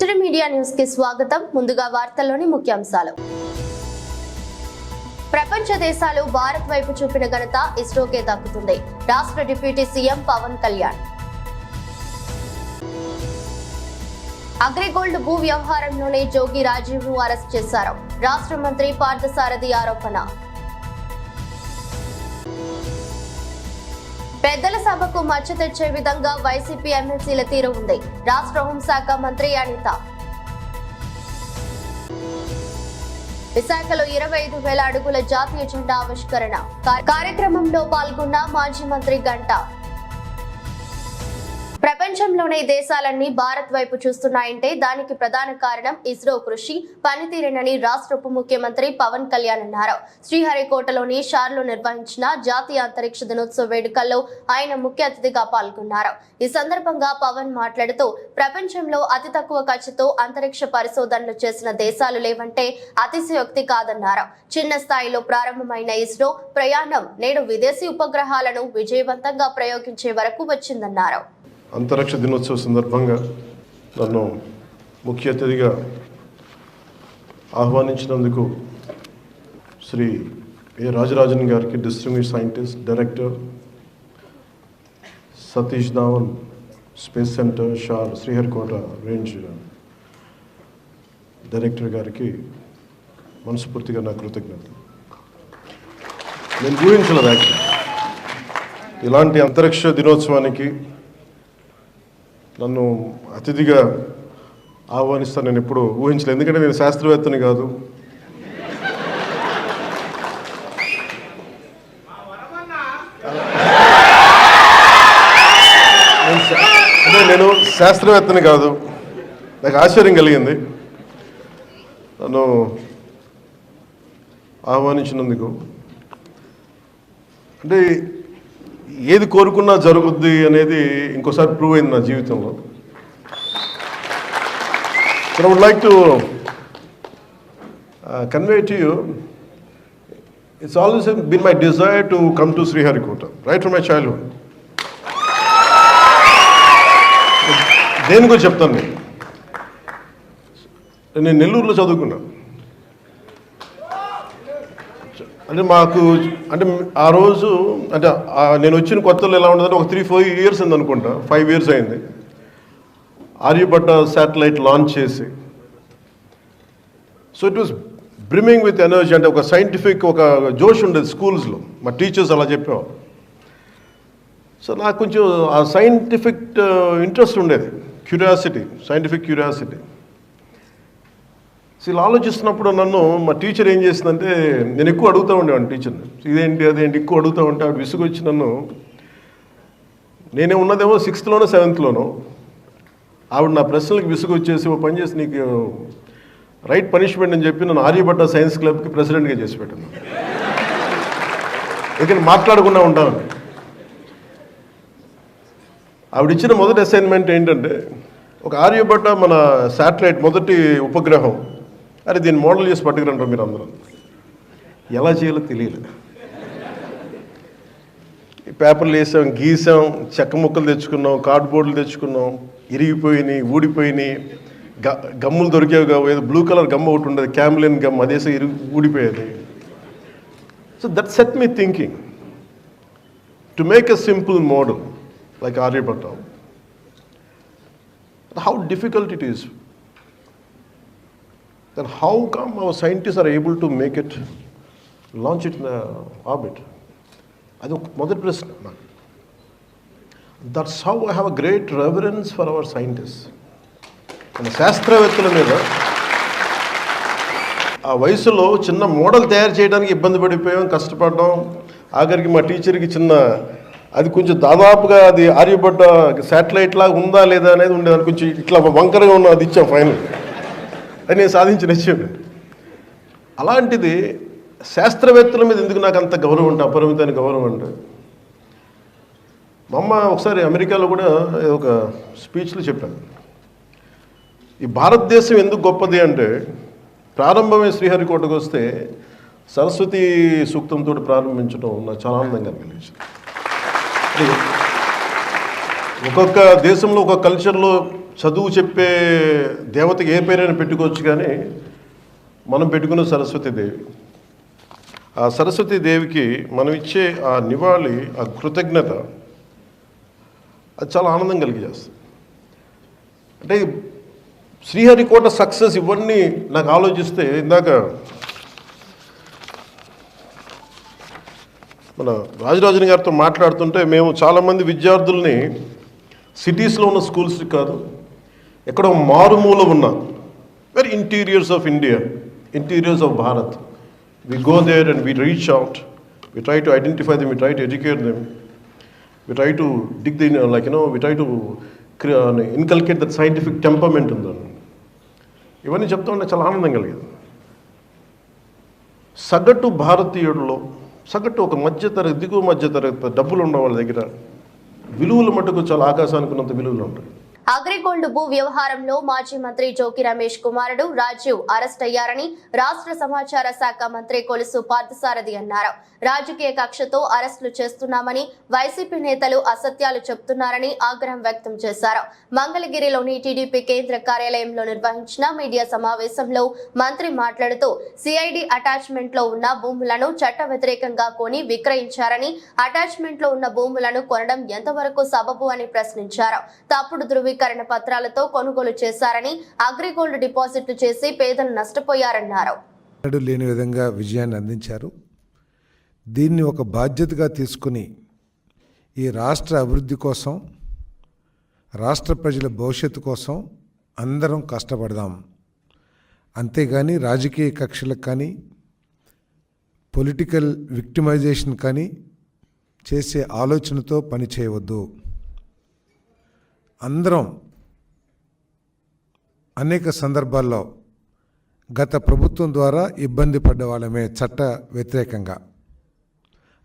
Media news కి స్వాగతం. ముందుగా వార్తల్లోని ముఖ్యాంశాలు. ప్రపంచ దేశాలు భారత్ వైపు చూపిన ఘనత ఇస్రోకే దక్కుతుంది. రాష్ట్ర డిప్యూటీ సీఎం పవన్ కళ్యాణ్. అగ్రిగోల్డ్ భూ వ్యవహారంలోనే జోగి రాజీవ్ ను అరెస్ట్ చేశారు. రాష్ట్ర మంత్రి పార్థసారథి ఆరోపణ. పెద్దల సభకు మచ్చ తెచ్చే విధంగా వైసీపీ ఎమ్మెల్సీల తీరు ఉంది. రాష్ట్ర హోంశాఖ మంత్రి అనిత. విశాఖలో 25,000 అడుగుల జాతీయ జెండా ఆవిష్కరణ కార్యక్రమంలో పాల్గొన్న మాజీ మంత్రి గంట. ప్రపంచంలోనే దేశాలన్నీ భారత్ వైపు చూస్తున్నాయంటే దానికి ప్రధాన కారణం ఇస్రో కృషి, పనితీరేనని రాష్ట్ర ఉప ముఖ్యమంత్రి పవన్ కళ్యాణ్ అన్నారు. శ్రీహరికోటలోని షార్లో నిర్వహించిన జాతీయ అంతరిక్ష దినోత్సవ వేడుకల్లో ఆయన ముఖ్య అతిథిగా పాల్గొన్నారు. ఈ సందర్భంగా పవన్ మాట్లాడుతూ, ప్రపంచంలో అతి తక్కువ ఖర్చుతో అంతరిక్ష పరిశోధనలు చేసిన దేశాలు లేవంటే అతిశయోక్తి కాదన్నారు. చిన్న స్థాయిలో ప్రారంభమైన ఇస్రో ప్రయాణం నేడు విదేశీ ఉపగ్రహాలను విజయవంతంగా ప్రయోగించే వరకు వచ్చిందన్నారు. అంతరిక్ష దినోత్సవ సందర్భంగా నన్ను ముఖ్య అతిథిగా ఆహ్వానించినందుకు శ్రీ ఏ రాజరాజన్ గారికి, distinguished scientist, director, Satish Dhawan space centre SHAR Sriharikota range director గారికి మనస్ఫూర్తిగా నా కృతజ్ఞతలు. నేను ఊహించలేదు యాక్చువల్లీ ఇలాంటి అంతరిక్ష దినోత్సవానికి నన్ను అతిథిగా ఆహ్వానిస్తాను నేను ఎప్పుడు ఊహించలేదు. ఎందుకంటే నేను శాస్త్రవేత్తని కాదు, నేను శాస్త్రవేత్తని కాదు. నాకు ఆశ్చర్యం కలిగింది నన్ను ఆహ్వానించినందుకు. అంటే ఏది కోరుకున్నా జరుగుద్ది అనేది ఇంకోసారి ప్రూవ్ అయింది నా జీవితంలో. So I would like to convey to you, it's always been my desire to come to Sriharikota, right from my childhood. దేనికో చెప్తాను. నేను నెల్లూరులో చదువుకున్నా. అంటే మాకు అంటే ఆ రోజు అంటే నేను వచ్చిన కొత్తలో ఎలా ఉండదంటే ఒక 3-4 years అయింది అనుకుంటా, 5 years అయింది ఆర్యభట్ట శాటిలైట్ లాంచ్ చేసి. So it was brimming with energy. అంటే ఒక సైంటిఫిక్ ఒక జోష్ ఉండేది స్కూల్స్లో, మా టీచర్స్ అలా చెప్పేవారు. సో నాకు కొంచెం ఆ సైంటిఫిక్ ఇంట్రెస్ట్ ఉండేది, క్యూరియాసిటీ, సైంటిఫిక్ క్యూరియాసిటీ. సో ఇలా ఆలోచిస్తున్నప్పుడు నన్ను మా టీచర్ ఏం చేసిందంటే, నేను ఎక్కువ అడుగుతూ ఉండేవాడిని టీచర్ని, ఇదేంటి అదేంటి ఎక్కువ అడుగుతూ ఉంటే ఆవిడ విసుగు వచ్చి నన్ను, నేనే ఉన్నదేమో 6th-లోనో 7th-లోనో, ఆవిడ నా ప్రశ్నలకు విసుగు వచ్చేసి ఓ పని చేసి నీకు రైట్ పనిష్మెంట్ అని చెప్పి నన్ను ఆర్యభట్ట సైన్స్ క్లబ్కి ప్రెసిడెంట్గా చేసి పెట్టాను. ఎందుకంటే మాట్లాడకుండా ఉంటామని. ఆవిడ ఇచ్చిన మొదటి అసైన్మెంట్ ఏంటంటే, ఒక ఆర్యభట్ట మన శాటిలైట్ మొదటి ఉపగ్రహం, అరే దీన్ని మోడల్ చేసి పట్టుకురంటారు మీరు అందరూ. ఎలా చేయాలో తెలియలేదు. పేపర్లు వేసాం, గీసాం, చెక్క ముక్కలు తెచ్చుకున్నాం, కార్డ్బోర్డులు తెచ్చుకున్నాం, ఇరిగిపోయినాయి, ఊడిపోయినాయి, గమ్ములు దొరికేవి కావు. ఏదో బ్లూ కలర్ గమ్ ఒకటి ఉండేది, క్యామ్లిన్ గమ్, అదేసే ఊడిపోయేది. So that set me thinking to make a simple model like Aryabhata. How difficult it is. Then how come our scientists are able to make it, launch it in the orbit? అది మొదటి ప్రశ్న. That's how I have a great reverence for our scientists. మన శాస్త్రవేత్తల మీద ఆ వయసులో చిన్న model తయారు చేయడానికి ఇబ్బంది పడిపోయాం, కష్టపడ్డాం. ఆఖరికి మా టీచర్కి చిన్న అది కొంచెం దాదాపుగా అది ఆర్యభట్ట శాటిలైట్ లాగా ఉందా లేదా అనేది ఉండేది. అది కొంచెం ఇట్లా వంకరగా ఉన్న అది ఇచ్చాం ఫైనల్. అది నేను సాధించిన విషయం. అలాంటిది శాస్త్రవేత్తల మీద ఎందుకు నాకు అంత గౌరవం అంటే, అపరిమితమైన గౌరవం అంటే, మా అమ్మ ఒకసారి అమెరికాలో కూడా ఒక స్పీచ్లో చెప్పాను, ఈ భారతదేశం ఎందుకు గొప్పది అంటే, ప్రారంభమే శ్రీహరికోటకు వస్తే సరస్వతి సూక్తంతో ప్రారంభించడం నాకు చాలా ఆనందంగా అనిపించింది. ఒక్కొక్క దేశంలో ఒక్కొక్క కల్చర్లో చదువు చెప్పే దేవతకి ఏ పేరైనా పెట్టుకోవచ్చు, కానీ మనం పెట్టుకున్న సరస్వతీదేవి. ఆ సరస్వతీదేవికి మనం ఇచ్చే ఆ నివాళి, ఆ కృతజ్ఞత, అది చాలా ఆనందం కలిగజేస్తుంది. అంటే శ్రీహరికోట సక్సెస్ ఇవన్నీ నాకు ఆలోచిస్తే, ఇందాక మన రాజరాజన్ గారితో మాట్లాడుతుంటే, మేము చాలామంది విద్యార్థుల్ని సిటీస్లో ఉన్న స్కూల్స్కి కాదు, ఎక్కడో మారుమూల ఉన్న very interiors of India, interiors of Bharat, we go there and we reach out, we try to identify them, we try to educate them, we try to dig the, we try to inculcate that scientific temperament in them. ఇవన్నీ చెప్తా ఉంటే చాలా ఆనందం కలిగేది. సగటు భారతీయుడిలో, సగటు ఒక మధ్యతరగతి, దిగువ మధ్యతరగతి డబ్బులు ఉన్న వాళ్ళ దగ్గర విలువలు మటుకు చాలా ఆకాశానికి ఉన్నంత విలువలు ఉంటాయి. అగ్రిగోల్డ్ భూ వ్యవహారంలో మాజీ మంత్రి జోకి రమేష్ కుమారుడు రాజీవ్ అరెస్ట్ అయ్యారని రాష్ట్ర సమాచార శాఖ మంత్రి కొలుసు పార్థసారథి అన్నారు. రాజకీయ కక్షతో అరెస్టులు చేస్తున్నామని వైసీపీ నేతలు అసత్యాలు చెబుతున్నారని ఆగ్రహం వ్యక్తం చేశారు. మంగళగిరిలోని టీడీపీ కేంద్ర కార్యాలయంలో నిర్వహించిన మీడియా సమావేశంలో మంత్రి మాట్లాడుతూ, సిఐడి అటాచ్మెంట్ లో ఉన్న భూములను చట్ట వ్యతిరేకంగా కొని విక్రయించారని, అటాచ్మెంట్ లో ఉన్న భూములను కొనడం ఎంతవరకు సబబు అని ప్రశ్నించారు. తప్పుడు ధృవీకరణ పత్రాలతో కొనుగోలు చేశారని, అగ్రిగోల్డ్ డిపాజిట్లు చేసి పేదలు నష్టపోయారన్నారు. లేని విధంగా విజయాన్ని అందించారు. దీన్ని ఒక బాధ్యతగా తీసుకుని ఈ రాష్ట్ర అభివృద్ధి కోసం, రాష్ట్ర ప్రజల భవిష్యత్తు కోసం అందరం కష్టపడదాం. అంతేగాని రాజకీయ కక్షలకు కానీ, పొలిటికల్ విక్టిమైజేషన్ కానీ చేసే ఆలోచనతో పని చేయవద్దు. అందరం అనేక సందర్భాల్లో గత ప్రభుత్వం ద్వారా ఇబ్బంది పడ్డ వాళ్ళమే చట్ట వ్యతిరేకంగా.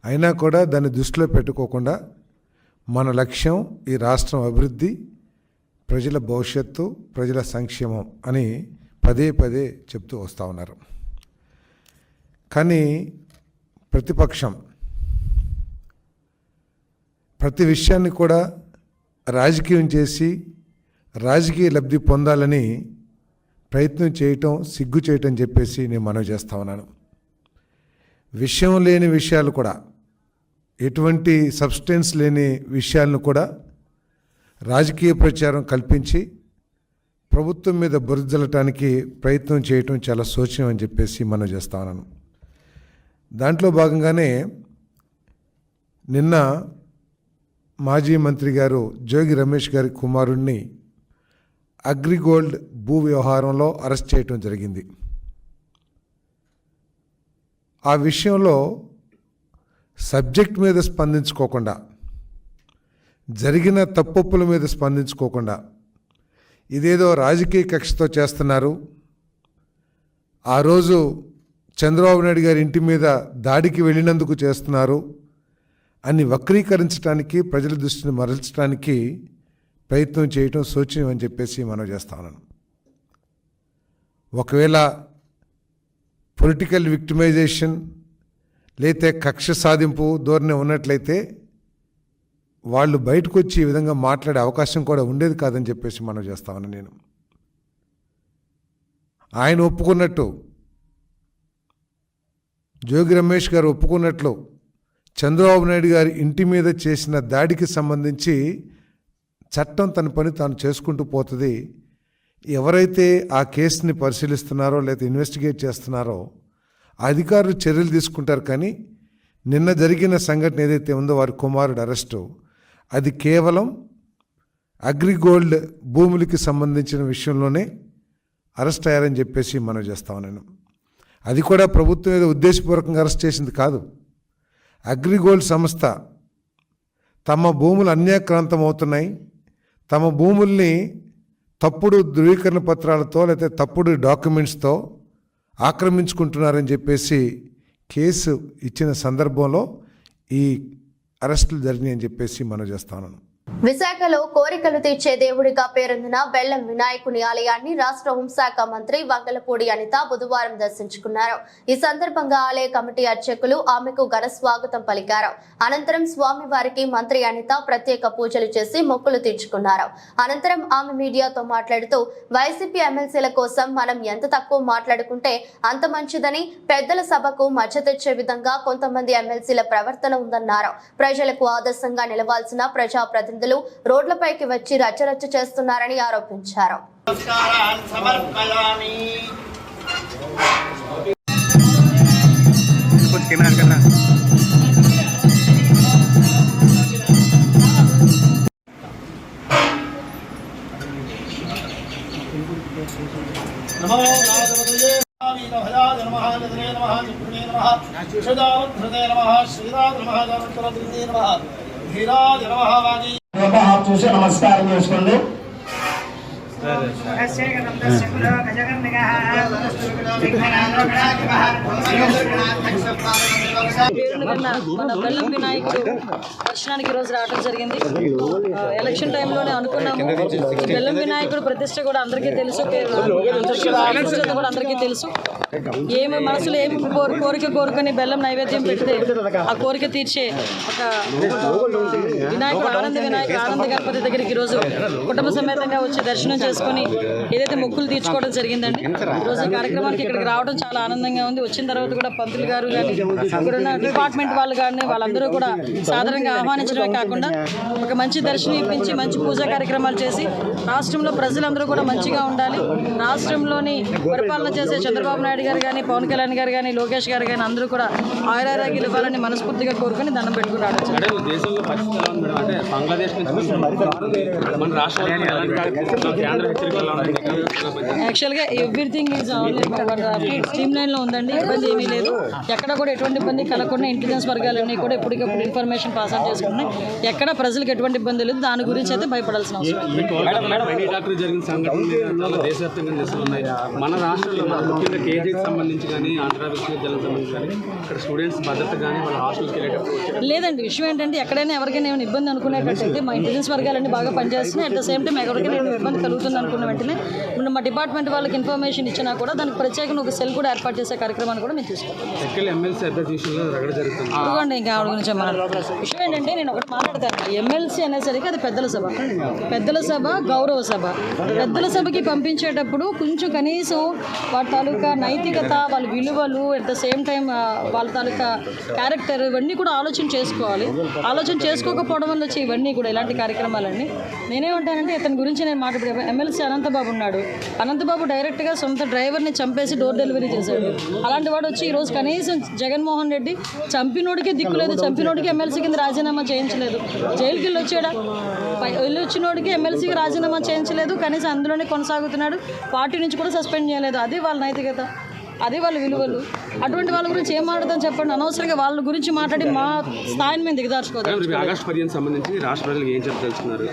అయినా కూడా దాన్ని దృష్టిలో పెట్టుకోకుండా మన లక్ష్యం ఈ రాష్ట్రం అభివృద్ధి, ప్రజల భవిష్యత్తు, ప్రజల సంక్షేమం అని పదే పదే చెప్తూ వస్తూ ఉన్నారు. కానీ ప్రతిపక్షం ప్రతి విషయాన్ని కూడా రాజకీయం చేసి రాజకీయ లబ్ధి పొందాలని ప్రయత్నం చేయటం, సిగ్గు చేయటం చెప్పేసి నేను మనవి చేస్తా ఉన్నాను. విషయం లేని విషయాలు కూడా, ఎటువంటి సబ్స్టెన్స్ లేని విషయాలను కూడా రాజకీయ ప్రచారం కల్పించి ప్రభుత్వం మీద బురదలటానికి ప్రయత్నం చేయటం చాలా శోచనీయం అని చెప్పేసి మనం చేస్తా ఉన్నాను. దాంట్లో భాగంగానే నిన్న మాజీ మంత్రి గారు జోగి రమేష్ గారి కుమారుడిని అగ్రిగోల్డ్ భూ వ్యవహారంలో అరెస్ట్ చేయటం జరిగింది. ఆ విషయంలో సబ్జెక్ట్ మీద స్పందించుకోకుండా, జరిగిన తప్పొప్పుల మీద స్పందించుకోకుండా, ఇదేదో రాజకీయ కక్షతో చేస్తున్నారు, ఆ రోజు చంద్రబాబు నాయుడు గారి ఇంటి మీద దాడికి వెళ్ళినందుకు చేస్తున్నారు అని వక్రీకరించడానికి, ప్రజల దృష్టిని మరల్చడానికి ప్రయత్నం చేయటం శోచనీయం అని చెప్పేసి మనం చేస్తా ఉన్నాను. ఒకవేళ పొలిటికల్ విక్టిమైజేషన్ లేతే కక్ష సాధింపు ధోరణి ఉన్నట్లయితే వాళ్ళు బయటకు వచ్చి ఈ విధంగా మాట్లాడే అవకాశం కూడా ఉండేది కాదని చెప్పేసి మనం చేస్తా ఉన్నాను. నేను ఆయన ఒప్పుకున్నట్టు, జోగి రమేష్ గారు ఒప్పుకున్నట్లు చంద్రబాబు నాయుడు గారి ఇంటి మీద చేసిన దాడికి సంబంధించి చట్టం తన పని తాను చేసుకుంటూ పోతుంది. ఎవరైతే ఆ కేసుని పరిశీలిస్తున్నారో లేదా ఇన్వెస్టిగేట్ చేస్తున్నారో అధికారులు చర్యలు తీసుకుంటారు. కానీ నిన్న జరిగిన సంఘటన ఏదైతే ఉందో వారి కుమారుడు అరెస్టు, అది కేవలం అగ్రిగోల్డ్ భూములకి సంబంధించిన విషయంలోనే అరెస్ట్ అయ్యారని చెప్పేసి మనం చేస్తా ఉన్నాను. అది కూడా ప్రభుత్వం ఏదో ఉద్దేశపూర్వకంగా అరెస్ట్ చేసింది కాదు. అగ్రిగోల్డ్ సంస్థ తమ భూములు అన్యాక్రాంతం అవుతున్నాయి, తమ భూముల్ని తప్పుడు ధృవీకరణ పత్రాలతో లేకపోతే తప్పుడు డాక్యుమెంట్స్తో ఆక్రమించుకుంటున్నారని చెప్పేసి కేసు ఇచ్చిన సందర్భంలో ఈ అరెస్టులు జరిగినాయని చెప్పేసి మనం చేస్తాను. విశాఖలో కోరికలు తీర్చే దేవుడిగా పేరొందిన బెల్లం వినాయకుని ఆలయాన్ని రాష్ట్ర హోంశాఖ మంత్రి వంగలపూడి అనిత బుధవారం దర్శించుకున్నారు. ఈ సందర్భంగా ఆలయ కమిటీ అర్చకులు ఆమెకు ఘన స్వాగతం పలికారు. అనంతరం స్వామివారికి మంత్రి అనిత ప్రత్యేక పూజలు చేసి మొక్కులు తీర్చుకున్నారు. అనంతరం ఆమె మీడియాతో మాట్లాడుతూ వైసీపీ ఎమ్మెల్సీల కోసం మనం ఎంత తక్కువ మాట్లాడుకుంటే అంత మంచిదని, పెద్దల సభకు మధ్య తెచ్చే విధంగా కొంతమంది ఎమ్మెల్సీల ప్రవర్తన ఉందన్నారు. ప్రజలకు ఆదర్శంగా నిలవాల్సిన ప్రజాప్రతినిధులు రోడ్లపైకి వచ్చి రచ్చరచ్చ చేస్తున్నారని ఆరోపించారు. చూసి నమస్కారం చేసుకోండి. మన బెల్లం వినాయకుడు దర్శనానికి ఈరోజు రావడం జరిగింది. ఎలక్షన్ టైంలోనే అనుకున్నాము. బెల్లం వినాయకుడు ప్రతిష్ట కూడా అందరికీ తెలుసు, కూడా అందరికీ తెలుసు. ఏమి మనసులో ఏమి కోరిక కోరుకొని బెల్లం నైవేద్యం పెడితే ఆ కోరిక తీర్చే ఒక వినాయకుడు, ఆనంద గణపతి దగ్గరికి ఈరోజు కుటుంబ సమేతంగా వచ్చి దర్శనం చేసుకుని ఏదైతే మొక్కులు తీర్చుకోవడం జరిగిందండి. ఈరోజు ఈ కార్యక్రమానికి ఇక్కడికి రావడం చాలా ఆనందంగా ఉంది. వచ్చిన తర్వాత కూడా పంతులు గారు కానీ ఇక్కడున్న డిపార్ట్మెంట్ వాళ్ళు కానీ వాళ్ళందరూ కూడా సాధారణంగా ఆహ్వానించడమే కాకుండా ఒక మంచి దర్శనం ఇప్పించి మంచి పూజా కార్యక్రమాలు చేసి రాష్ట్రంలో ప్రజలందరూ కూడా మంచిగా ఉండాలి, రాష్ట్రంలోని పరిపాలన చేసే చంద్రబాబు నాయుడు గారు కానీ, పవన్ కళ్యాణ్ గారు కానీ, లోకేష్ గారు కానీ అందరూ కూడా ఆయురారోగ్యాలు ఇవ్వాలని మనస్ఫూర్తిగా కోరుకొని దండం పెట్టుకుని రావడం. యాక్చువల్గా ఎవ్రీథింగ్ ఈజ్ స్ట్రీమ్ లైన్లో ఉందండి. ఇబ్బంది ఏమీ లేదు. ఎక్కడ కూడా ఎటువంటి ఇబ్బంది కలగకుండా ఇంటెలిజెన్స్ వర్గాలన్నీ కూడా ఎప్పటికప్పుడు ఇన్ఫర్మేషన్ పాస్ ఆన్ చేసుకుంటున్నాయి. ఎక్కడ ప్రజలకు ఎటువంటి ఇబ్బంది లేదు. దాని గురించి అయితే భయపడాల్సిన అవసరం మన రాష్ట్రంలో ముఖ్యంగా కేజీకి సంబంధించి కానీ ఆంధ్ర విశ్వవిద్యాలయం సంబంధించి కానీ ఇక్కడ స్టూడెంట్స్ భద్రత కానీ వాళ్ళ హాస్టల్కి వెళ్ళేటప్పుడు లేదండి. విషయం ఏంటంటే ఎక్కడైనా ఎవరికైనా ఏమైనా ఇబ్బంది అనుకునేటట్టయితే మా ఇంటెలిజెన్స్ వర్గాలన్నీ బాగా పనిచేస్తున్నాయి. అట్ ద సేమ్ టైం ఎవరికైనా ఇబ్బంది కలుగుతుంది అనుకున్న వెంటనే మా డిపార్ట్మెంట్ వాళ్ళకి ఇన్ఫర్మేషన్ ఇచ్చినా కూడా దానికి ప్రత్యేకంగా ఒక సెల్ కూడా ఏర్పాటు చేసే కార్యక్రమాన్ని కూడా మేము తీసుకుంటాం. ఎమ్మెల్సీ అభ్యర్థిలో రగడ జరుగుతుంది. ఇదిగోండి ఇంకా ఆవిడ గురించి విషయం ఏంటంటే నేను ఒకటి మాట్లాడతాను. ఎమ్మెల్సీ అనేసరికి అది పెద్దల సభ, పెద్దల సభ, గౌరవ సభ. పెద్దల సభకి పంపించేటప్పుడు కొంచెం కనీసం వాళ్ళ తాలూకా నైతికత, వాళ్ళ విలువలు, అట్ ద సేమ్ టైం వాళ్ళ తాలూకా క్యారెక్టర్ ఇవన్నీ కూడా ఆలోచన చేసుకోవాలి. ఆలోచన చేసుకోకపోవడం వల్ల వచ్చి ఇవన్నీ కూడా ఇలాంటి కార్యక్రమాలన్నీ. నేనేమంటానంటే ఇతని గురించి నేను మాట్లాడే ఎమ్మెల్సీ అనంతబాబు ఉన్నాడు. అనంతబాబు డైరెక్ట్గా సొంత డ్రైవర్ని చంపేసి డోర్ డెలివరీ చేశాడు. అలాంటి వాడు వచ్చి ఈరోజు కనీసం జగన్మోహన్ రెడ్డి చంపినోడికే దిక్కు లేదు, చంపినోడికి ఎమ్మెల్సీ కింద రాజీనామా చేయించలేదు. జైలుకి వెళ్ళి వచ్చాడా? వెళ్ళి వచ్చినోడికి ఎమ్మెల్సీకి రాజీనామా చేయించలేదు, కనీసం అందులోనే కొనసాగుతున్నాడు. పార్టీ నుంచి కూడా సస్పెండ్ చేయలేదు. అది వాళ్ళ నైతికత, అది వాళ్ళ విలువలు. అటువంటి వాళ్ళ గురించి ఏం మాట్లాడదాం చెప్పండి. అనవసరంగా వాళ్ళ గురించి మాట్లాడి మా స్థాయిని మేము దిగదార్చుకోవాలి. ఆగస్టు 15 సంబంధించి రాష్ట్ర ప్రజలకు ఏం చెప్పదలుచుకున్నారు?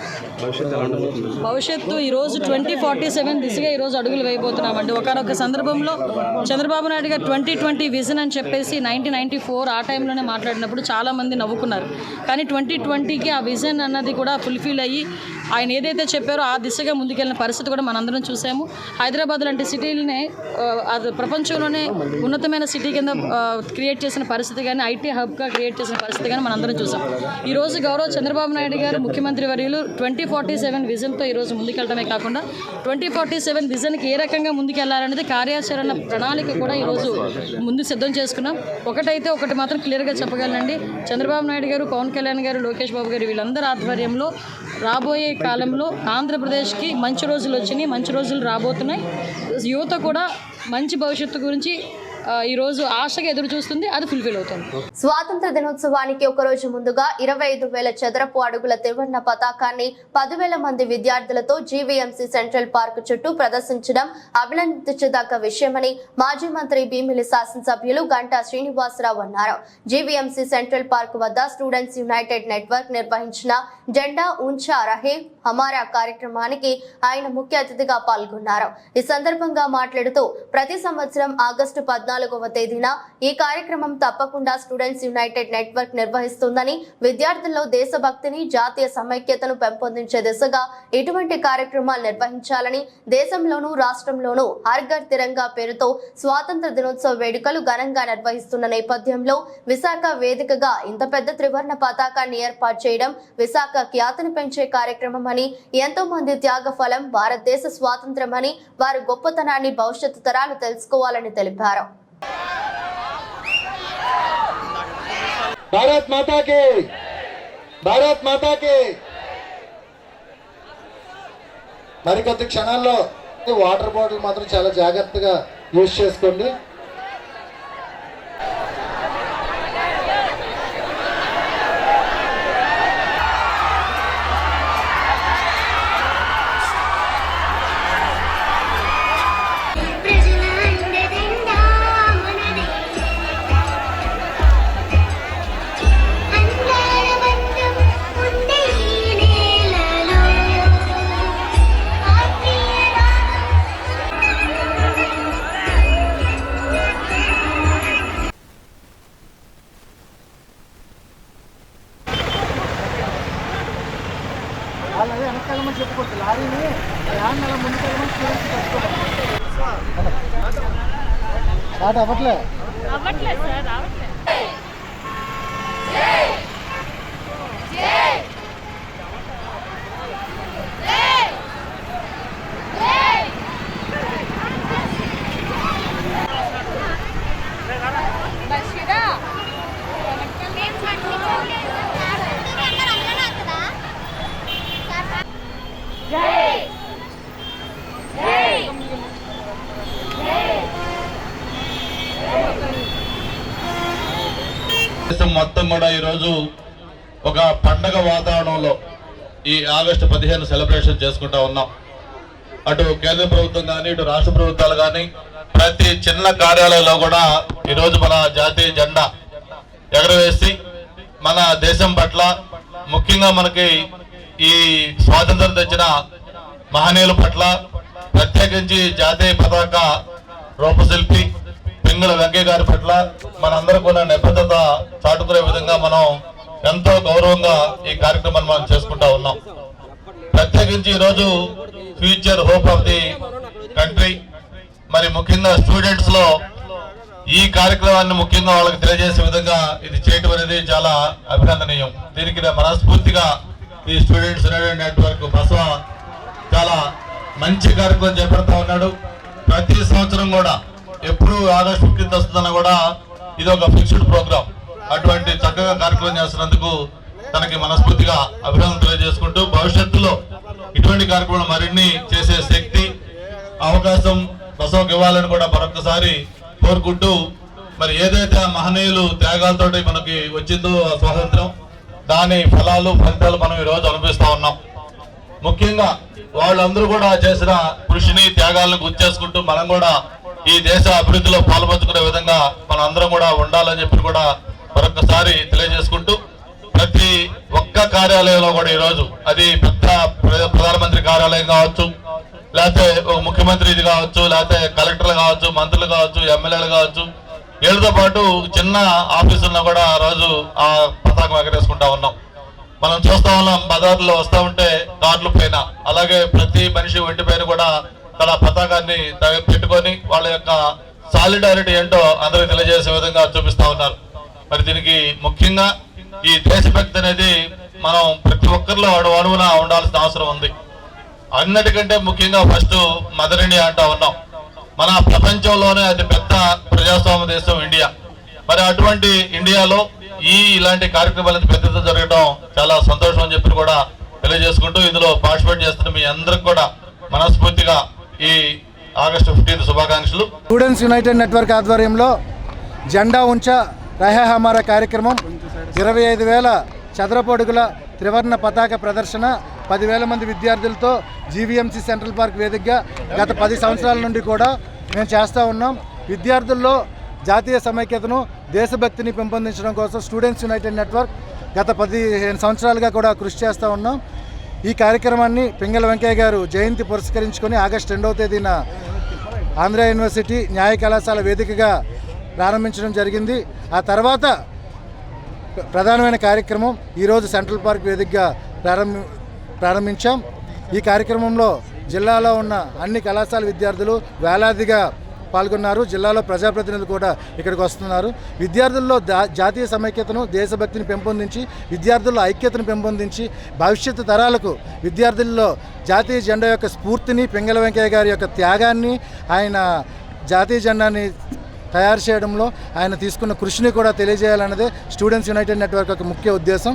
భవిష్యత్తు ఈరోజు 2047 దిశగా ఈరోజు అడుగులు వేయబోతున్నామండి. ఒకనొక సందర్భంలో చంద్రబాబు నాయుడు గారు 2020 విజన్ అని చెప్పేసి 1994 ఆ టైంలోనే మాట్లాడినప్పుడు చాలామంది నవ్వుకున్నారు. కానీ 2020కి ఆ విజన్ అన్నది కూడా ఫుల్ఫిల్ అయ్యి ఆయన ఏదైతే చెప్పారో ఆ దిశగా ముందుకెళ్ళిన పరిస్థితి కూడా మనందరం చూసాము. హైదరాబాద్ లాంటి సిటీలనే అది ప్రపంచంలోనే ఉన్నతమైన సిటీ కింద క్రియేట్ చేసిన పరిస్థితి కానీ, ఐటీ హబ్గా క్రియేట్ చేసిన పరిస్థితి కానీ మనందరం చూసాం. ఈరోజు గౌరవ చంద్రబాబు నాయుడు గారు ముఖ్యమంత్రి వర్యులు 2047 విజన్తో ఈరోజు ముందుకెళ్ళడమే కాకుండా 2047 విజన్కి ఏ రకంగా ముందుకెళ్లాలనేది కార్యాచరణ ప్రణాళిక కూడా ఈరోజు ముందు సిద్ధం చేసుకున్నాం. ఒకటి మాత్రం క్లియర్గా చెప్పగలనండి. చంద్రబాబు నాయుడు గారు, పవన్ కళ్యాణ్ గారు, లోకేష్ బాబు గారు వీళ్ళందరూ ఆధ్వర్యంలో రాబోయే కాలంలో ఆంధ్రప్రదేశ్కి మంచి రోజులు వచ్చినాయి, మంచి రోజులు రాబోతున్నాయి. యువత కూడా మంచి భవిష్యత్తు గురించి ఈరోజు ఆశగా ఎదురు చూస్తుంది. అది ఫుల్ఫిల్ అవుతుంది. స్వాతంత్ర దినోత్సవానికి ఒక రోజు ముందుగా 25,000 చదరపు అడుగుల త్రివర్ణ పతాకాన్ని 10,000 మంది విద్యార్థులతో జీవీఎంసీ సెంట్రల్ పార్క్ చుట్టూ ప్రదర్శించడం అభినందించదగ్గ విషయమని మాజీ మంత్రి భీమిలి శాసనసభ్యులు గంటా శ్రీనివాసరావు అన్నారు. జీవీఎంసీ సెంట్రల్ పార్క్ వద్ద స్టూడెంట్స్ యునైటెడ్ నెట్వర్క్ నిర్వహించిన జెండా ఊంచా రహే హమారా కార్యక్రమానికి ఆయన ముఖ్య అతిథిగా పాల్గొన్నారు. ఈ సందర్భంగా మాట్లాడుతూ ప్రతి సంవత్సరం ఆగస్టు 14వ తేదీన ఈ కార్యక్రమం తప్పకుండా స్టూడెంట్స్ యునైటెడ్ నెట్వర్క్ నిర్వహిస్తుందని, విద్యార్థుల్లో దేశభక్తిని, జాతీయ సమైక్యతను పెంపొందించే దిశగా ఇటువంటి కార్యక్రమాలు నిర్వహించాలని, దేశంలోనూ రాష్ట్రంలోనూ హర్ ఘర్ తిరంగా పేరుతో స్వాతంత్ర దినోత్సవ వేడుకలు ఘనంగా నిర్వహిస్తున్న నేపథ్యంలో విశాఖ వేదికగా ఇంత పెద్ద త్రివర్ణ పతాకాన్ని ఏర్పాటు చేయడం విశాఖ ఖ్యాతిని పెంచే కార్యక్రమం అని, ఎంతో మంది త్యాగ ఫలం భారతదేశ స్వాతంత్ర్యం అని, వారి గొప్పతనాన్ని భవిష్యత్తు తరాలు తెలుసుకోవాలని తెలిపారు. భారత్ మాతాకి, భారత్ మాతాకి. మరికొద్ది క్షణాల్లో వాటర్ బాటిల్ మాత్రం చాలా జాగ్రత్తగా యూజ్ చేసుకోండి. అలాగే వెనకాలమని చెప్పుకోవచ్చు, లారీని యాన్ అలా ముందుకెళ్ళమని స్టార్ట్ అవ్వట్లే దేశం మొత్తం కూడా ఈరోజు ఒక పండగ వాతావరణంలో ఈ ఆగస్టు 15 సెలబ్రేషన్ చేసుకుంటా ఉన్నాం. అటు కేంద్ర ప్రభుత్వం కానీ, ఇటు రాష్ట్ర ప్రభుత్వాలు కానీ ప్రతి చిన్న కార్యాలయంలో కూడా ఈరోజు మన జాతీయ జెండా ఎగరవేసి మన దేశం పట్ల, ముఖ్యంగా మనకి ఈ స్వాతంత్రం తెచ్చిన మహనీయుల పట్ల, ప్రత్యేకించి జాతీయ పతాక రూపశిల్పి పింగళ వెంకయ్య గారి పట్ల మనందరం కూడా నిబద్ధత చాటుకునే విధంగా మనం ఎంతో గౌరవంగా ఈ కార్యక్రమాన్ని మనం చేసుకుంటా ఉన్నాం. ప్రత్యేకించి ఈరోజు future hope of the country, మరి ముఖ్యంగా స్టూడెంట్స్ లో ఈ కార్యక్రమాన్ని ముఖ్యంగా వాళ్ళకి తెలియజేసే విధంగా ఇది చేయటం అనేది చాలా అభినందనీయం. దీనికి మనస్ఫూర్తిగా ఈ స్టూడెంట్స్ యునైటెడ్ నెట్వర్క్ బసవ చాలా మంచి కార్యక్రమం చేపడతా ఉన్నాడు. ప్రతి సంవత్సరం కూడా ఎప్పుడు ఆగస్టు 15 వస్తుందన్నా కూడా ఇది ఒక ఫిక్స్డ్ ప్రోగ్రామ్. అటువంటి చక్కగా కార్యక్రమం చేస్తున్నందుకు తనకి మనస్ఫూర్తిగా అభినందనలు తెలియజేసుకుంటూ, భవిష్యత్తులో ఇటువంటి కార్యక్రమాలు మరిన్ని చేసే శక్తి, అవకాశం బసవకు ఇవ్వాలని కూడా మరొకసారి కోరుకుంటూ, మరి ఏదైతే మహనీయులు త్యాగాలతోటి మనకి వచ్చిందో స్వాతంత్రం, దాని ఫలితాలు మనం ఈరోజు అనుభవిస్తా ఉన్నాం. ముఖ్యంగా వాళ్ళందరూ కూడా చేసిన కృషిని, త్యాగాలను గుర్తు చేసుకుంటూ మనం కూడా ఈ దేశ అభివృద్ధిలో పాల్పంచుకునే విధంగా మనం అందరం కూడా ఉండాలని చెప్పి కూడా మరొకసారి తెలియజేసుకుంటూ, ప్రతి ఒక్క కార్యాలయంలో కూడా ఈరోజు అది పెద్ద ప్రధానమంత్రి కార్యాలయం కావచ్చు, లేకపోతే ముఖ్యమంత్రి కావచ్చు, లేకపోతే కలెక్టర్లు కావచ్చు, మంత్రులు కావచ్చు, ఎమ్మెల్యేలు కావచ్చు, వీళ్ళతో పాటు చిన్న ఆఫీసుల్లో కూడా రోజు ఆ పతాకం ఎగరేసుకుంటా ఉన్నాం. మనం చూస్తా ఉన్నాం, బజార్లో వస్తూ ఉంటే కార్ల పైన, అలాగే ప్రతి మనిషి ఒంటి పైన కూడా తన పతాకాన్ని పెట్టుకొని వాళ్ళ యొక్క సాలిడారిటీ ఏంటో అందరికి తెలియజేసే విధంగా చూపిస్తా ఉన్నారు. మరి దీనికి ముఖ్యంగా ఈ దేశభక్తి అనేది మనం ప్రతి ఒక్కరిలో అణువున ఉండాల్సిన అవసరం ఉంది. అన్నిటికంటే ముఖ్యంగా ఫస్ట్ మదర్ ఇండియా అంటా ఉన్నాం. మన ప్రపంచంలోనే అతి పెద్ద ప్రజాస్వామ్య దేశం ఇండియా. మరి అటువంటి ఇండియాలో ఇలాంటి కార్యక్రమాలు పెద్దగా జరగడం చాలా సంతోషం అని చెప్పి కూడా తెలియజేసుకుంటూ, ఇందులో పార్టిసిపేట్ చేస్తున్న మీ అందరికి కూడా మనస్ఫూర్తిగా ఈ ఆగస్టు 15 శుభాకాంక్షలు. స్టూడెంట్స్ యునైటెడ్ నెట్వర్క్ ఆధ్వర్యంలో జెండా ఉంచా రహే హమారా కార్యక్రమం 25,000 చదరపు అడుగుల త్రివర్ణ పతాక ప్రదర్శన 10,000 మంది విద్యార్థులతో జీవీఎంసీ సెంట్రల్ పార్క్ వేదికగా గత 10 సంవత్సరాల నుండి కూడా మేము చేస్తూ ఉన్నాం. విద్యార్థుల్లో జాతీయ సమైక్యతను, దేశభక్తిని పెంపొందించడం కోసం స్టూడెంట్స్ యునైటెడ్ నెట్వర్క్ గత 15 సంవత్సరాలుగా కూడా కృషి చేస్తూ ఉన్నాం. ఈ కార్యక్రమాన్ని పింగళ వెంకయ్య గారు జయంతి పురస్కరించుకొని ఆగస్టు 2వ తేదీన ఆంధ్ర యూనివర్సిటీ న్యాయ కళాశాల వేదికగా ప్రారంభించడం జరిగింది. ఆ తర్వాత ప్రధానమైన కార్యక్రమం ఈరోజు సెంట్రల్ పార్క్ వేదికగా ప్రారంభించాం. ఈ కార్యక్రమంలో జిల్లాలో ఉన్న అన్ని కళాశాల విద్యార్థులు వేలాదిగా పాల్గొన్నారు. జిల్లాలో ప్రజాప్రతినిధులు కూడా ఇక్కడికి వస్తున్నారు. విద్యార్థుల్లో జాతీయ సమైక్యతను, దేశభక్తిని పెంపొందించి, విద్యార్థుల్లో ఐక్యతను పెంపొందించి, భవిష్యత్తు తరాలకు విద్యార్థుల్లో జాతీయ జెండా యొక్క స్ఫూర్తిని, పింగళ వెంకయ్య గారి యొక్క త్యాగాన్ని, ఆయన జాతీయ జెండాని తయారు చేయడంలో ఆయన తీసుకున్న కృషిని కూడా తెలియజేయాలన్నదే స్టూడెంట్స్ యునైటెడ్ నెట్వర్క్ యొక్క ముఖ్య ఉద్దేశం.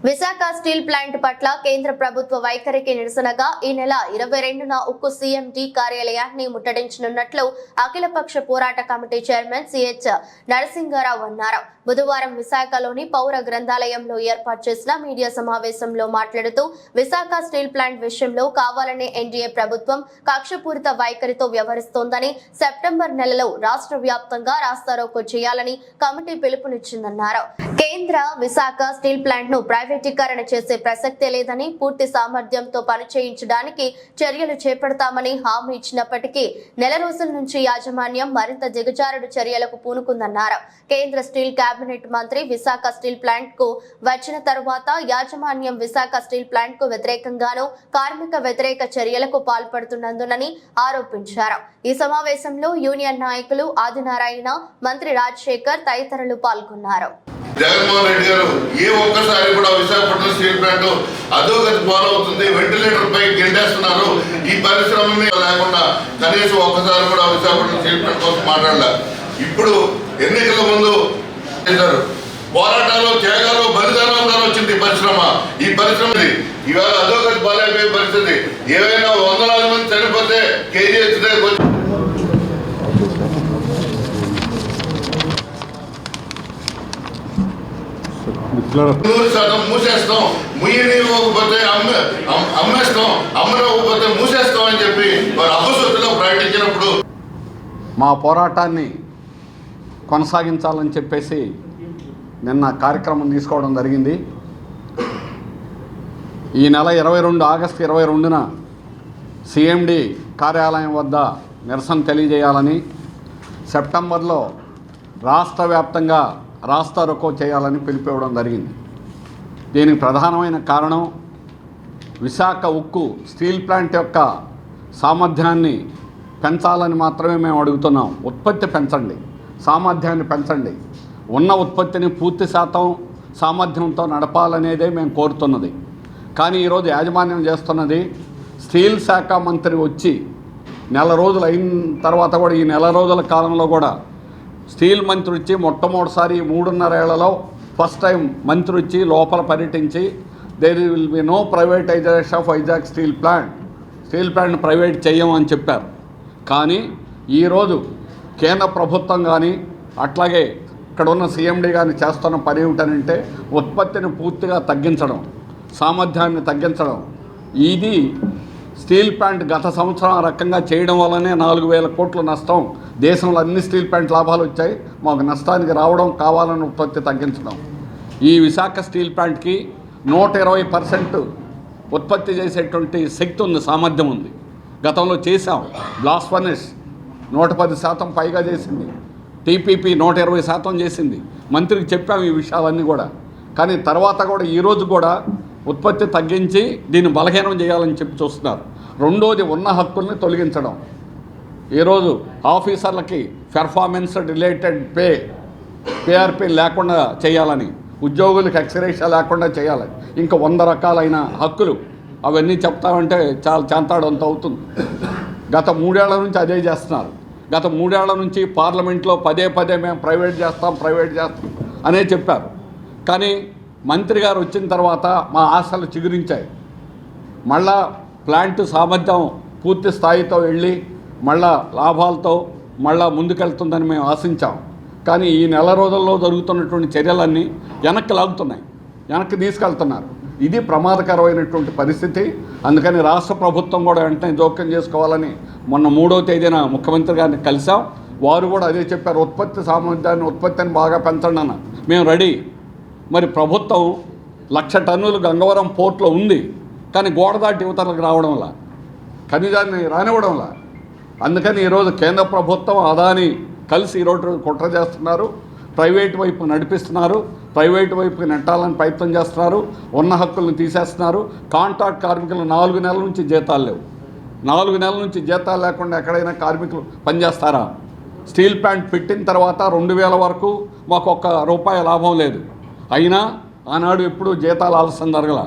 విశాఖ స్టీల్ ప్లాంట్ పట్ల కేంద్ర ప్రభుత్వ వైఖరికి నిరసనగా ఈ నెల 22న ఉక్కు సీఎండీ కార్యాలయాన్ని ముట్టడించనున్నట్లు అఖిలపక్ష పోరాట కమిటీ చైర్మన్ సిహెచ్ నరసింగారావు అన్నారు. బుధవారం విశాఖలోని పౌర గ్రంథాలయంలో ఏర్పాటు చేసిన మీడియా సమావేశంలో మాట్లాడుతూ విశాఖ స్టీల్ ప్లాంట్ విషయంలో కావాలనే ఎన్డీఏ ప్రభుత్వం కక్షపూరిత వైఖరితో వ్యవహరిస్తోందని, సెప్టెంబర్ నెలలో రాష్ట్ర వ్యాప్తంగా రాస్తారోకో చేయాలని కమిటీ పిలుపునిచ్చిందన్నారు. కేంద్ర విశాఖ స్టీల్ ప్లాంట్ ను ప్రైవేటీకరణ చేసే ప్రసక్తే లేదని, పూర్తి సామర్థ్యంతో పనిచేయించడానికి చర్యలు చేపడతామని హామీ ఇచ్చినప్పటికీ నెల రోజుల నుంచి యాజమాన్యం మరింత దిగజారుడు చర్యలకు పూనుకుందన్నారు. కేంద్ర స్టీల్ కేబినెట్ మంత్రి విశాఖ స్టీల్ ప్లాంట్ కు వచ్చిన తరువాత యాజమాన్యం విశాఖ స్టీల్ ప్లాంట్ కు వ్యతిరేకంగానూ కార్మిక వ్యతిరేక చర్యలకు పాల్పడుతున్నందునని ఆరోపించారు. ఈ సమావేశంలో యూనియన్ నాయకులు ఆదినారాయణ, మంత్రి రాజశేఖర్ తదితరులు పాల్గొన్నారు. జగన్మోహన్ రెడ్డి గారు ఏ ఒక్కసారి కూడా విశాఖపట్నం స్టీల్ ప్లాంట్ అధోగతి పాలవుతుంది, వెంటిలేటర్ పై గెంటేస్తున్నారు, ఈ పరిశ్రమని లేకుండా కనీసం ఒక్కసారి కూడా విశాఖపట్నం స్టీల్ ప్లాంట్ కోసం మాట్లాడలే. ఇప్పుడు ఎన్నికల ముందు చేశారు, పోరాటాలు, త్యాగాలు, బలిదానాలు వచ్చింది ఈ పరిశ్రమ ఇవాళ అధోగతి పాలైపోయే పరిస్థితి. ఏవైనా వందలాది మంది చనిపోతే కేజీహెచ్ దగ్గరకు వచ్చి 100% మూసేస్తాం, ముయ్యనివ్వకపోతే అమ్మేస్తాం, అమ్మనివ్వకపోతే మూసేస్తాం అని చెప్పి వారు అపశృతిలో ప్రకటించినప్పుడు మా పోరాటాన్ని కొనసాగించాలని చెప్పేసి నిన్న కార్యక్రమం తీసుకోవడం జరిగింది. ఈ నెల ఆగస్టు 22న సిఎండి కార్యాలయం వద్ద నిరసన తెలియజేయాలని, సెప్టెంబర్లో రాష్ట్ర వ్యాప్తంగా రాస్తారోకో చేయాలని పిలిపివ్వడం జరిగింది. దీనికి ప్రధానమైన కారణం విశాఖ ఉక్కు స్టీల్ ప్లాంట్ యొక్క సామర్థ్యాన్ని పెంచాలని మాత్రమే మేము అడుగుతున్నాం. ఉత్పత్తి పెంచండి, సామర్థ్యాన్ని పెంచండి, ఉన్న ఉత్పత్తిని పూర్తి శాతం సామర్థ్యంతో నడపాలనేదే మేము కోరుతున్నది. కానీ ఈరోజు యాజమాన్యం చేస్తున్నది, స్టీల్ శాఖ మంత్రి వచ్చి నెల రోజులు అయిన తర్వాత కూడా, ఈ నెల రోజుల కాలంలో కూడా స్టీల్ మంత్రి వచ్చి మొట్టమొదటిసారి 3.5 ఏళ్లలో ఫస్ట్ టైం మంత్రి వచ్చి లోపల పర్యటించి there will be no privatisation of Vizag steel plant private చేయమని చెప్పారు. కానీ ఈరోజు కేంద్ర ప్రభుత్వం కానీ అట్లాగే ఇక్కడ ఉన్న సీఎండీ కానీ చేస్తున్న పని ఏమిటనంటే ఉత్పత్తిని పూర్తిగా తగ్గించడం, సామర్థ్యాన్ని తగ్గించడం. ఇది స్టీల్ ప్లాంట్ గత సంవత్సరం ఆ రకంగా చేయడం వల్లనే 4,000 కోట్ల నష్టం, దేశంలో అన్ని స్టీల్ ప్లాంట్ లాభాలు వచ్చాయి, మాకు నష్టానికి రావడం కావాలని ఉత్పత్తి తగ్గించడం. ఈ విశాఖ స్టీల్ ప్లాంట్కి 120% ఉత్పత్తి చేసేటువంటి శక్తి ఉంది, సామర్థ్యం ఉంది. గతంలో చేశాం. బ్లాస్ట్ ఫర్నెస్ 110% పైగా చేసింది, టీపీపీ 120% చేసింది. మంత్రికి చెప్పాము ఈ విషయాలన్నీ కూడా. కానీ తర్వాత కూడా ఈరోజు కూడా ఉత్పత్తి తగ్గించి దీన్ని బలహీనం చేయాలని చెప్పి చూస్తున్నారు. రెండోది ఉన్న హక్కుల్ని తొలగించడం. ఈరోజు ఆఫీసర్లకి పెర్ఫార్మెన్స్ రిలేటెడ్ పేఆర్పీ లేకుండా చేయాలని, ఉద్యోగులకు ఎక్స్రేషా లేకుండా చేయాలని, ఇంకా 100 రకాలైన హక్కులు అవన్నీ చెప్తామంటే చాలా చాంతాడంత అవుతుంది. గత 3 ఏళ్ల నుంచి అదే చేస్తున్నారు. గత 3 ఏళ్ల నుంచి పార్లమెంట్లో పదే మేము ప్రైవేట్ చేస్తాం అనే చెప్పారు. కానీ మంత్రి గారు వచ్చిన తర్వాత మా ఆశలు చిగురించాయి. మళ్ళా ప్లాంట్ సామర్థ్యం పూర్తి స్థాయితో వెళ్ళి మళ్ళా లాభాలతో మళ్ళా ముందుకెళ్తుందని మేము ఆశించాం. కానీ ఈ నెల రోజుల్లో జరుగుతున్నటువంటి చర్యలన్నీ వెనక్కి తీసుకెళ్తున్నారు. ఇది ప్రమాదకరమైనటువంటి పరిస్థితి. అందుకని రాష్ట్ర ప్రభుత్వం కూడా వెంటనే జోక్యం చేసుకోవాలని మొన్న 3వ తేదీన ముఖ్యమంత్రి గారిని కలిసాం. వారు కూడా అదే చెప్పారు, ఉత్పత్తిని బాగా పెంచండి అన్న. మేము రెడీ. మరి ప్రభుత్వం 1,00,000 టన్నులు గంగవరం పోర్ట్లో ఉంది, కానీ గోడ దాటి యువతలకు రావడంలా, ఖనిజాన్ని రానివ్వడంలా. అందుకని ఈరోజు కేంద్ర ప్రభుత్వం అదాని కలిసి ఈరోజు కుట్ర చేస్తున్నారు, ప్రైవేటు వైపు నడిపిస్తున్నారు, ప్రైవేటు వైపు నెట్టాలని ప్రయత్నం చేస్తున్నారు, ఉన్న హక్కులను తీసేస్తున్నారు. కాంట్రాక్ట్ కార్మికులు 4 నెలల నుంచి జీతాలు లేవు. 4 నెలల నుంచి జీతాలు లేకుండా ఎక్కడైనా కార్మికులు పనిచేస్తారా? స్టీల్ ప్లాంట్ పెట్టిన తర్వాత 2000 వరకు మాకు ₹1 లాభం లేదు. అయినా ఆనాడు ఎప్పుడూ జీతాలు ఆలస్యం జరగల.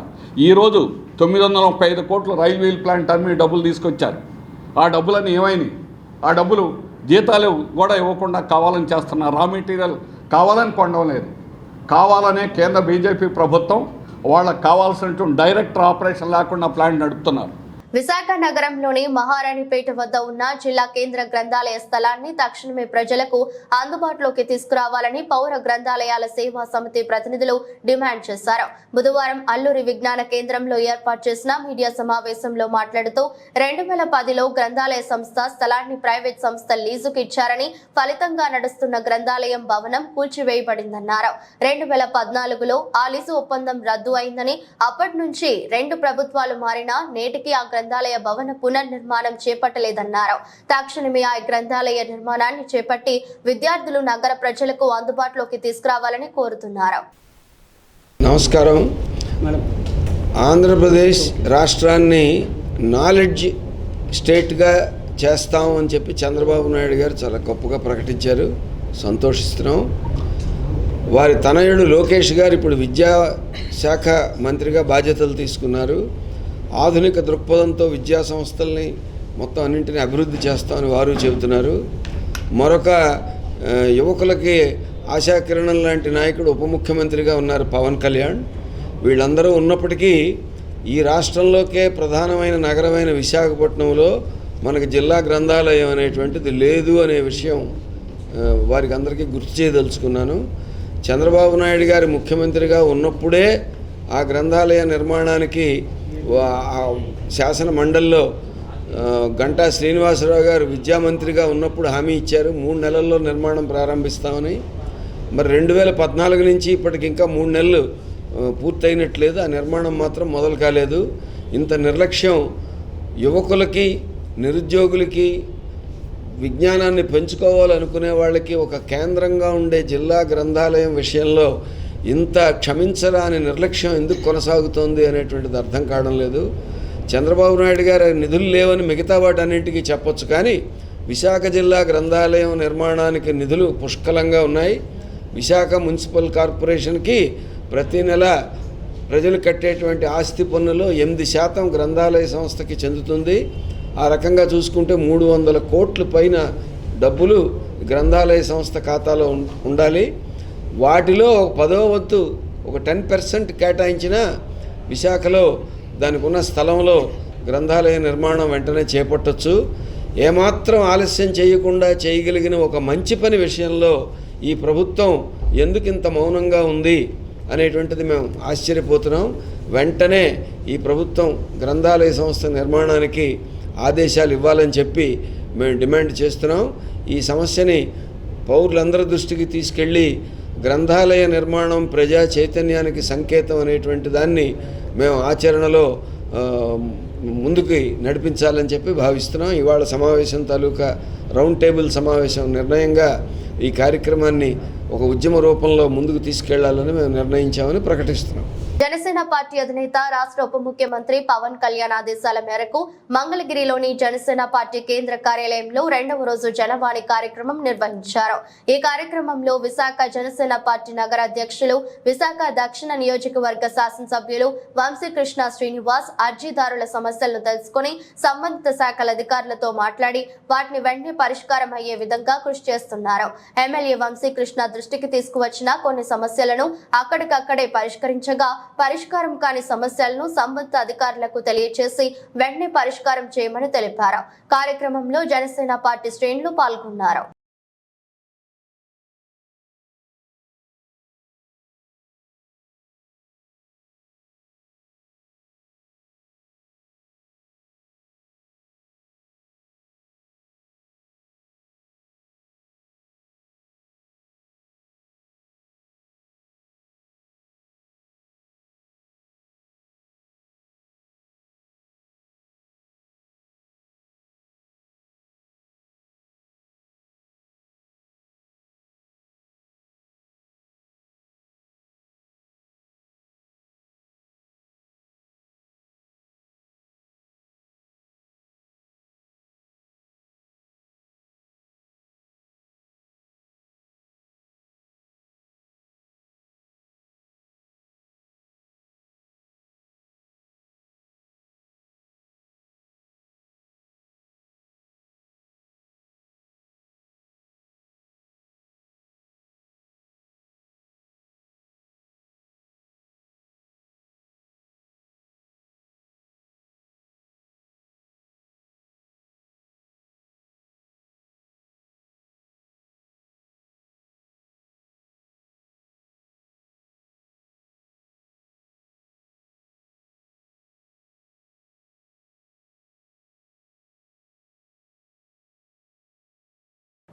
ఈరోజు 935 కోట్లు రైల్వే ప్లాంట్ అమ్మి డబ్బులు తీసుకొచ్చారు. ఆ డబ్బులన్నీ ఏమైనాయి? ఆ డబ్బులు జీతాలు కూడా ఇవ్వకుండా కావాలని చేస్తున్నారు. రా మెటీరియల్ కావాలని కొనడం లేదు, కావాలనే కేంద్ర బీజేపీ ప్రభుత్వం వాళ్ళకి కావాల్సినటువంటి డైరెక్టర్ ఆపరేషన్ లేకుండా ప్లాంట్ నడుపుతున్నారు. విశాఖ నగరంలోని మహారాణిపేట వద్ద ఉన్న జిల్లా కేంద్ర గ్రంథాలయ స్థలాన్ని తక్షణమే ప్రజలకు అందుబాటులోకి తీసుకురావాలని పౌర గ్రంథాలయాల సేవా సమితి ప్రతినిధులు డిమాండ్ చేశారు. బుధవారం అల్లూరి విజ్ఞాన కేంద్రంలో ఏర్పాటు చేసిన మీడియా సమావేశంలో మాట్లాడుతూ 2010లో గ్రంథాలయ సంస్థ స్థలాన్ని ప్రైవేట్ సంస్థ లీజుకు ఇచ్చారని, ఫలితంగా నడుస్తున్న గ్రంథాలయం భవనం కూల్చివేయబడిందన్నారు. 2014లో ఆ లీజు ఒప్పందం రద్దు అయిందని, అప్పటి నుంచి 2 ప్రభుత్వాలు మారినా నేటికి ఆ గ్రంథాలయ భవన పునర్నిర్మాణం చేపట్టలేదన్నారు. తక్షణమే ఆ గ్రంథాలయ నిర్మాణాన్ని చేపట్టి విద్యార్థులు, నగర ప్రజలకు అందుబాటులోకి తీసుకురావాలని కోరుతున్నారు. నమస్కారం. ఆంధ్రప్రదేశ్ రాష్ట్రాన్ని నాలెడ్జ్ స్టేట్గా చేస్తాం అని చెప్పి చంద్రబాబు నాయుడు గారు చాలా గొప్పగా ప్రకటించారు, సంతోషిస్తున్నాం. వారి తనయుడు లోకేష్ గారు ఇప్పుడు విద్యాశాఖ మంత్రిగా బాధ్యతలు తీసుకున్నారు. ఆధునిక దృక్పథంతో విద్యా సంస్థల్ని మొత్తం అన్నింటినీ అభివృద్ధి చేస్తామని వారు చెబుతున్నారు. మరొక యువకులకి ఆశాకిరణం లాంటి నాయకుడు ఉప ముఖ్యమంత్రిగా ఉన్నారు పవన్ కళ్యాణ్. వీళ్ళందరూ ఉన్నప్పటికీ ఈ రాష్ట్రంలోకే ప్రధానమైన నగరమైన విశాఖపట్నంలో మనకు జిల్లా గ్రంథాలయం అనేటువంటిది లేదు అనే విషయం వారికి అందరికీ గుర్తు చేయదలుచుకున్నాను. చంద్రబాబు నాయుడు గారి ముఖ్యమంత్రిగా ఉన్నప్పుడే ఆ గ్రంథాలయ నిర్మాణానికి శాసన మండలిలో గంటా శ్రీనివాసరావు గారు విద్యామంత్రిగా ఉన్నప్పుడు హామీ ఇచ్చారు, 3 నెలల్లో నిర్మాణం ప్రారంభిస్తామని. మరి 2014 నుంచి ఇప్పటికి ఇంకా 3 నెలలు పూర్తయినట్లేదు, ఆ నిర్మాణం మాత్రం మొదలు కాలేదు. ఇంత నిర్లక్ష్యం యువకులకి, నిరుద్యోగులకి, విజ్ఞానాన్ని పెంచుకోవాలనుకునే వాళ్ళకి ఒక కేంద్రంగా ఉండే జిల్లా గ్రంథాలయం విషయంలో ఇంత క్షమించరాని నిర్లక్ష్యం ఎందుకు కొనసాగుతోంది అనేటువంటిది అర్థం కావడం లేదు. చంద్రబాబు నాయుడు గారు నిధులు లేవని మిగతా వాటన్నింటికీ చెప్పొచ్చు, కానీ విశాఖ జిల్లా గ్రంథాలయం నిర్మాణానికి నిధులు పుష్కలంగా ఉన్నాయి. విశాఖ మున్సిపల్ కార్పొరేషన్కి ప్రతి నెల ప్రజలు కట్టేటువంటి ఆస్తి పన్నులో 8% గ్రంథాలయ సంస్థకి చెందుతుంది. ఆ రకంగా చూసుకుంటే 300 కోట్ల పైన డబ్బులు గ్రంథాలయ సంస్థ ఖాతాలో ఉండాలి. వాటిలో 10వ వంతు ఒక 10% కేటాయించిన విశాఖలో దానికి ఉన్న స్థలంలో గ్రంథాలయ నిర్మాణం వెంటనే చేపట్టవచ్చు. ఏమాత్రం ఆలస్యం చేయకుండా చేయగలిగిన ఒక మంచి పని విషయంలో ఈ ప్రభుత్వం ఎందుకు ఇంత మౌనంగా ఉంది అనేటువంటిది మేము ఆశ్చర్యపోతున్నాం. వెంటనే ఈ ప్రభుత్వం గ్రంథాలయ సంస్థ నిర్మాణానికి ఆదేశాలు ఇవ్వాలని చెప్పి మేము డిమాండ్ చేస్తున్నాం. ఈ సమస్యని పౌరులందరి దృష్టికి తీసుకెళ్ళి గ్రంథాలయ నిర్మాణం ప్రజా చైతన్యానికి సంకేతం అనేటువంటి దాన్ని మేము ఆచరణలో ముందుకు నడిపించాలని చెప్పి భావిస్తున్నాం. ఇవాళ సమావేశం తాలూకా రౌండ్ టేబుల్ సమావేశం నిర్ణయంగా ఈ కార్యక్రమాన్ని ఒక ఉద్యమ రూపంలో ముందుకు తీసుకెళ్లాలని మేము నిర్ణయించామని ప్రకటిస్తున్నాం. జనసేన పార్టీ అధినేత రాష్ట్ర ఉప ముఖ్యమంత్రి పవన్ కళ్యాణ్ ఆదేశాల మేరకు మంగళగిరిలోని జనసేన పార్టీ కేంద్ర కార్యాలయంలో 2వ రోజు జనవాణి కార్యక్రమం నిర్వహించారు. ఈ కార్యక్రమంలో విశాఖ జనసేన పార్టీ నగర అధ్యక్షులు, విశాఖ దక్షిణ నియోజకవర్గ శాసనసభ్యులు వంశీకృష్ణ శ్రీనివాస్ అర్జీదారుల సమస్యలను తెలుసుకుని సంబంధిత శాఖల అధికారులతో మాట్లాడి వాటిని వెంటనే పరిష్కారం అయ్యే విధంగా కృషి చేస్తున్నారు. ఎమ్మెల్యే వంశీకృష్ణ దృష్టికి తీసుకువచ్చిన కొన్ని సమస్యలను అక్కడికక్కడే పరిష్కరించగా, పరిష్కారం కాని సమస్యలను సంబంధిత అధికారులకు తెలియజేసి వెంటనే పరిష్కారం చేయమని తెలిపారు. కార్యక్రమంలో జనసేన పార్టీ శ్రేణులు పాల్గొన్నారు.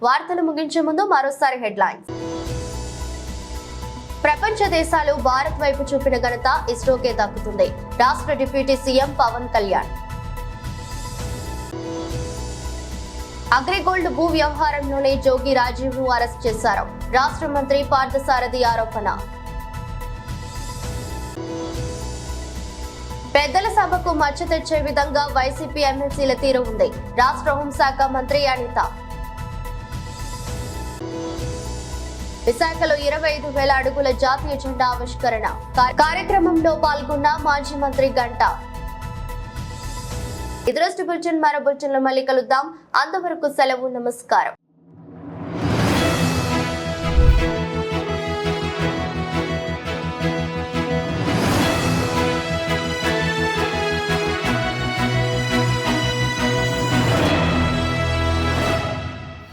వార్తలు ముగించే ముందు మరోసారి హెడ్లైన్స్. ప్రపంచ దేశాలు భారత్ వైపు చూపిన ఘనత ఇస్రోకే దక్కుతుంది. రాష్ట్ర డిప్యూటీ సీఎం పవన్ కళ్యాణ్. అగ్రిగోల్డ్ భూ వ్యవహారంలోనే జోగి రాజీవ్ ను అరెస్ట్ చేశారు. రాష్ట్ర మంత్రి పార్థసారథి ఆరోపణ. పెద్దల సభకు మచ్చ తెచ్చే విధంగా వైసీపీ ఎమ్మెల్సీల తీరు ఉంది. రాష్ట్ర హోంశాఖ మంత్రి అనిత. విశాఖలో 25,000 అడుగుల జాతీయ జెండా ఆవిష్కరణ కార్యక్రమంలో పాల్గొన్న మాజీ మంత్రి గంటా. ఇదరస్ట్ బులెటిన్ మరో బులెటిన్లో మళ్ళీ కలుద్దాం. అంతవరకు సెలవు. నమస్కారం.